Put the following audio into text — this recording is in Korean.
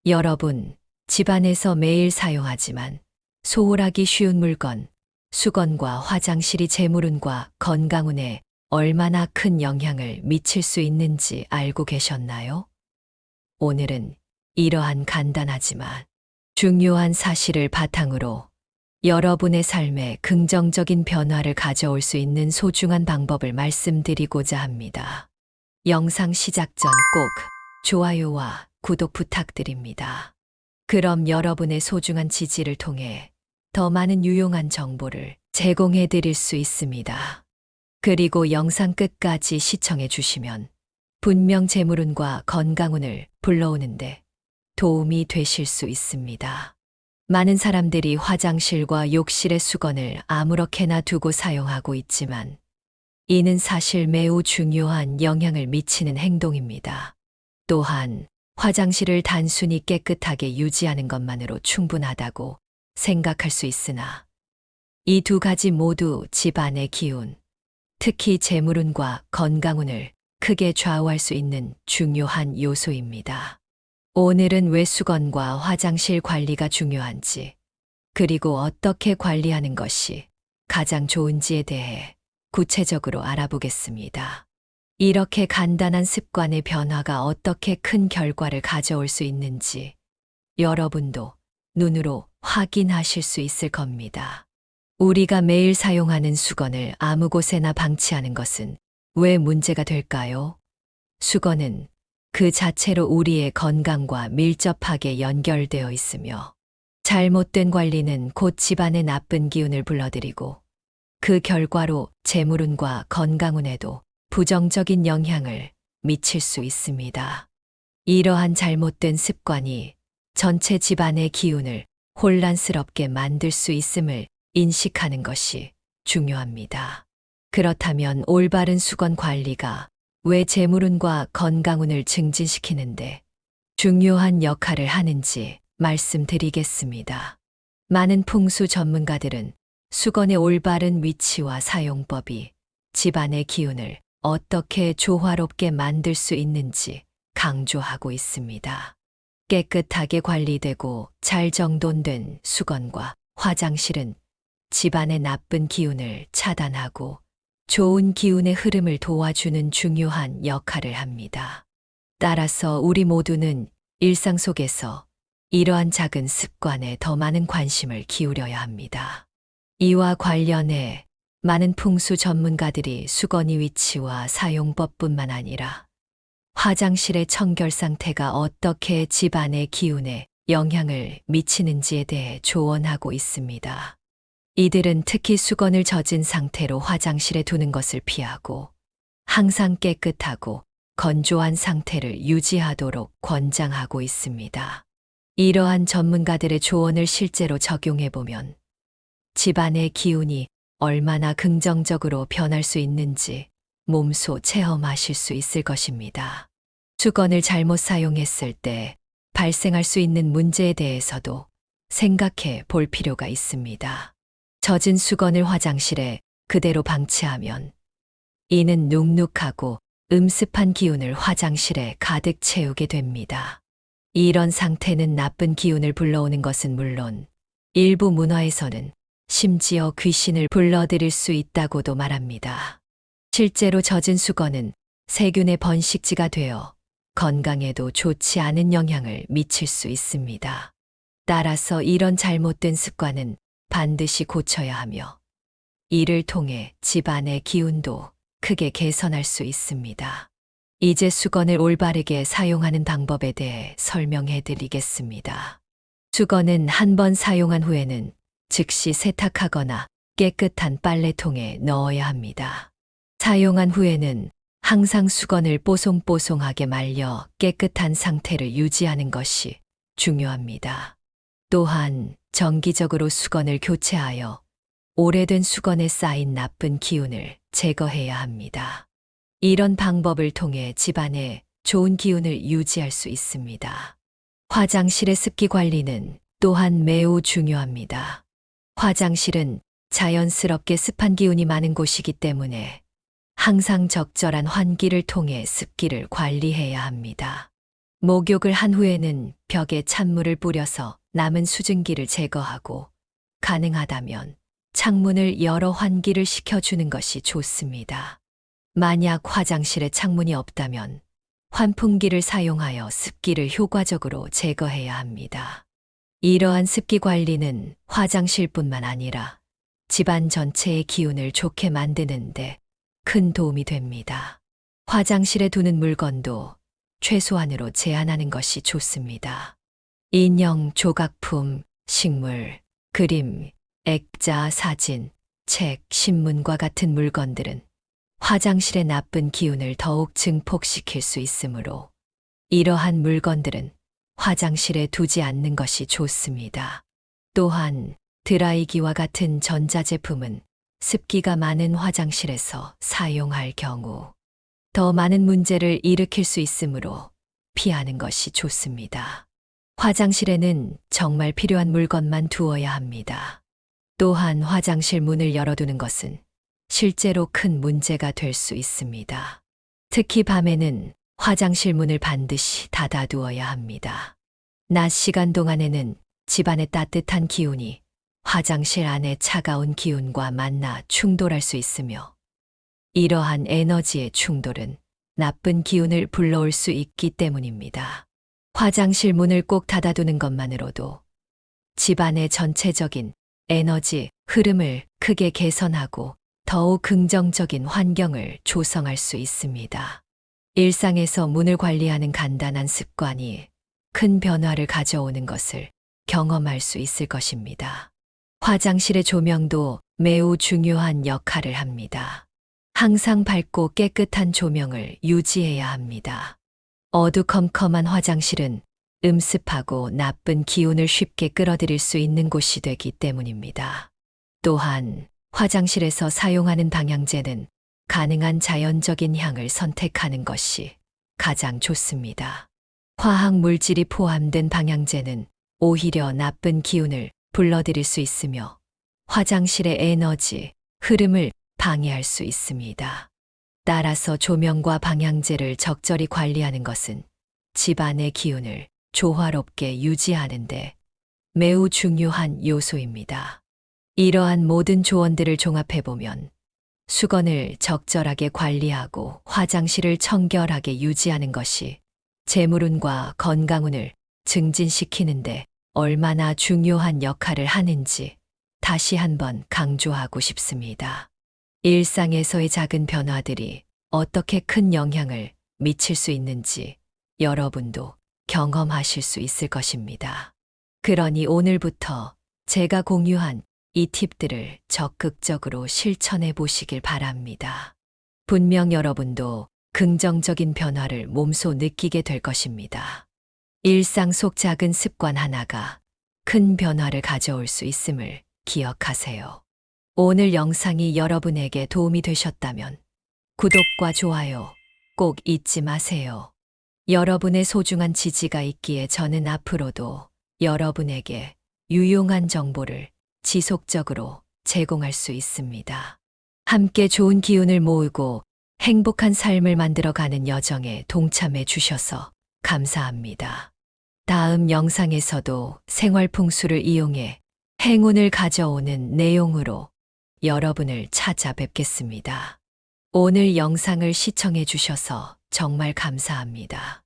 여러분, 집안에서 매일 사용하지만 소홀하기 쉬운 물건, 수건과 화장실이 재물운과 건강운에 얼마나 큰 영향을 미칠 수 있는지 알고 계셨나요? 오늘은 이러한 간단하지만 중요한 사실을 바탕으로 여러분의 삶에 긍정적인 변화를 가져올 수 있는 소중한 방법을 말씀드리고자 합니다. 영상 시작 전 꼭 좋아요와 구독 부탁드립니다. 그럼 여러분의 소중한 지지를 통해 더 많은 유용한 정보를 제공해 드릴 수 있습니다. 그리고 영상 끝까지 시청해 주시면 분명 재물운과 건강운을 불러오는데 도움이 되실 수 있습니다. 많은 사람들이 화장실과 욕실의 수건을 아무렇게나 두고 사용하고 있지만 이는 사실 매우 중요한 영향을 미치는 행동입니다. 또한 화장실을 단순히 깨끗하게 유지하는 것만으로 충분하다고 생각할 수 있으나 이 두 가지 모두 집안의 기운, 특히 재물운과 건강운을 크게 좌우할 수 있는 중요한 요소입니다. 오늘은 왜 수건과 화장실 관리가 중요한지, 그리고 어떻게 관리하는 것이 가장 좋은지에 대해 구체적으로 알아보겠습니다. 이렇게 간단한 습관의 변화가 어떻게 큰 결과를 가져올 수 있는지 여러분도 눈으로 확인하실 수 있을 겁니다. 우리가 매일 사용하는 수건을 아무 곳에나 방치하는 것은 왜 문제가 될까요? 수건은 그 자체로 우리의 건강과 밀접하게 연결되어 있으며 잘못된 관리는 곧 집안의 나쁜 기운을 불러들이고 그 결과로 재물운과 건강운에도 부정적인 영향을 미칠 수 있습니다. 이러한 잘못된 습관이 전체 집안의 기운을 혼란스럽게 만들 수 있음을 인식하는 것이 중요합니다. 그렇다면 올바른 수건 관리가 왜 재물운과 건강운을 증진시키는데 중요한 역할을 하는지 말씀드리겠습니다. 많은 풍수 전문가들은 수건의 올바른 위치와 사용법이 집안의 기운을 어떻게 조화롭게 만들 수 있는지 강조하고 있습니다. 깨끗하게 관리되고 잘 정돈된 수건과 화장실은 집안의 나쁜 기운을 차단하고 좋은 기운의 흐름을 도와주는 중요한 역할을 합니다. 따라서 우리 모두는 일상 속에서 이러한 작은 습관에 더 많은 관심을 기울여야 합니다. 이와 관련해 많은 풍수 전문가들이 수건의 위치와 사용법뿐만 아니라 화장실의 청결 상태가 어떻게 집안의 기운에 영향을 미치는지에 대해 조언하고 있습니다. 이들은 특히 수건을 젖은 상태로 화장실에 두는 것을 피하고 항상 깨끗하고 건조한 상태를 유지하도록 권장하고 있습니다. 이러한 전문가들의 조언을 실제로 적용해 보면 집안의 기운이 얼마나 긍정적으로 변할 수 있는지 몸소 체험하실 수 있을 것입니다. 수건을 잘못 사용했을 때 발생할 수 있는 문제에 대해서도 생각해 볼 필요가 있습니다. 젖은 수건을 화장실에 그대로 방치하면 이는 눅눅하고 음습한 기운을 화장실에 가득 채우게 됩니다. 이런 상태는 나쁜 기운을 불러오는 것은 물론 일부 문화에서는 심지어 귀신을 불러들일 수 있다고도 말합니다. 실제로 젖은 수건은 세균의 번식지가 되어 건강에도 좋지 않은 영향을 미칠 수 있습니다. 따라서 이런 잘못된 습관은 반드시 고쳐야 하며 이를 통해 집안의 기운도 크게 개선할 수 있습니다. 이제 수건을 올바르게 사용하는 방법에 대해 설명해 드리겠습니다. 수건은 한 번 사용한 후에는 즉시 세탁하거나 깨끗한 빨래통에 넣어야 합니다. 사용한 후에는 항상 수건을 뽀송뽀송하게 말려 깨끗한 상태를 유지하는 것이 중요합니다. 또한 정기적으로 수건을 교체하여 오래된 수건에 쌓인 나쁜 기운을 제거해야 합니다. 이런 방법을 통해 집안에 좋은 기운을 유지할 수 있습니다. 화장실의 습기 관리는 또한 매우 중요합니다. 화장실은 자연스럽게 습한 기운이 많은 곳이기 때문에 항상 적절한 환기를 통해 습기를 관리해야 합니다. 목욕을 한 후에는 벽에 찬물을 뿌려서 남은 수증기를 제거하고 가능하다면 창문을 열어 환기를 시켜주는 것이 좋습니다. 만약 화장실에 창문이 없다면 환풍기를 사용하여 습기를 효과적으로 제거해야 합니다. 이러한 습기 관리는 화장실뿐만 아니라 집안 전체의 기운을 좋게 만드는데 큰 도움이 됩니다. 화장실에 두는 물건도 최소한으로 제한하는 것이 좋습니다. 인형, 조각품, 식물, 그림, 액자, 사진, 책, 신문과 같은 물건들은 화장실의 나쁜 기운을 더욱 증폭시킬 수 있으므로 이러한 물건들은 화장실에 두지 않는 것이 좋습니다. 또한 드라이기와 같은 전자제품은 습기가 많은 화장실에서 사용할 경우 더 많은 문제를 일으킬 수 있으므로 피하는 것이 좋습니다. 화장실에는 정말 필요한 물건만 두어야 합니다. 또한 화장실 문을 열어두는 것은 실제로 큰 문제가 될 수 있습니다. 특히 밤에는 화장실 문을 반드시 닫아두어야 합니다. 낮 시간 동안에는 집안의 따뜻한 기운이 화장실 안의 차가운 기운과 만나 충돌할 수 있으며 이러한 에너지의 충돌은 나쁜 기운을 불러올 수 있기 때문입니다. 화장실 문을 꼭 닫아두는 것만으로도 집안의 전체적인 에너지 흐름을 크게 개선하고 더욱 긍정적인 환경을 조성할 수 있습니다. 일상에서 문을 관리하는 간단한 습관이 큰 변화를 가져오는 것을 경험할 수 있을 것입니다. 화장실의 조명도 매우 중요한 역할을 합니다. 항상 밝고 깨끗한 조명을 유지해야 합니다. 어두컴컴한 화장실은 음습하고 나쁜 기운을 쉽게 끌어들일 수 있는 곳이 되기 때문입니다. 또한 화장실에서 사용하는 방향제는 가능한 자연적인 향을 선택하는 것이 가장 좋습니다. 화학 물질이 포함된 방향제는 오히려 나쁜 기운을 불러들일 수 있으며 화장실의 에너지, 흐름을 방해할 수 있습니다. 따라서 조명과 방향제를 적절히 관리하는 것은 집안의 기운을 조화롭게 유지하는데 매우 중요한 요소입니다. 이러한 모든 조언들을 종합해보면 수건을 적절하게 관리하고 화장실을 청결하게 유지하는 것이 재물운과 건강운을 증진시키는데 얼마나 중요한 역할을 하는지 다시 한번 강조하고 싶습니다. 일상에서의 작은 변화들이 어떻게 큰 영향을 미칠 수 있는지 여러분도 경험하실 수 있을 것입니다. 그러니 오늘부터 제가 공유한 이 팁들을 적극적으로 실천해 보시길 바랍니다. 분명 여러분도 긍정적인 변화를 몸소 느끼게 될 것입니다. 일상 속 작은 습관 하나가 큰 변화를 가져올 수 있음을 기억하세요. 오늘 영상이 여러분에게 도움이 되셨다면 구독과 좋아요 꼭 잊지 마세요. 여러분의 소중한 지지가 있기에 저는 앞으로도 여러분에게 유용한 정보를 지속적으로 제공할 수 있습니다. 함께 좋은 기운을 모으고 행복한 삶을 만들어가는 여정에 동참해 주셔서 감사합니다. 다음 영상에서도 생활 풍수를 이용해 행운을 가져오는 내용으로 여러분을 찾아뵙겠습니다. 오늘 영상을 시청해 주셔서 정말 감사합니다.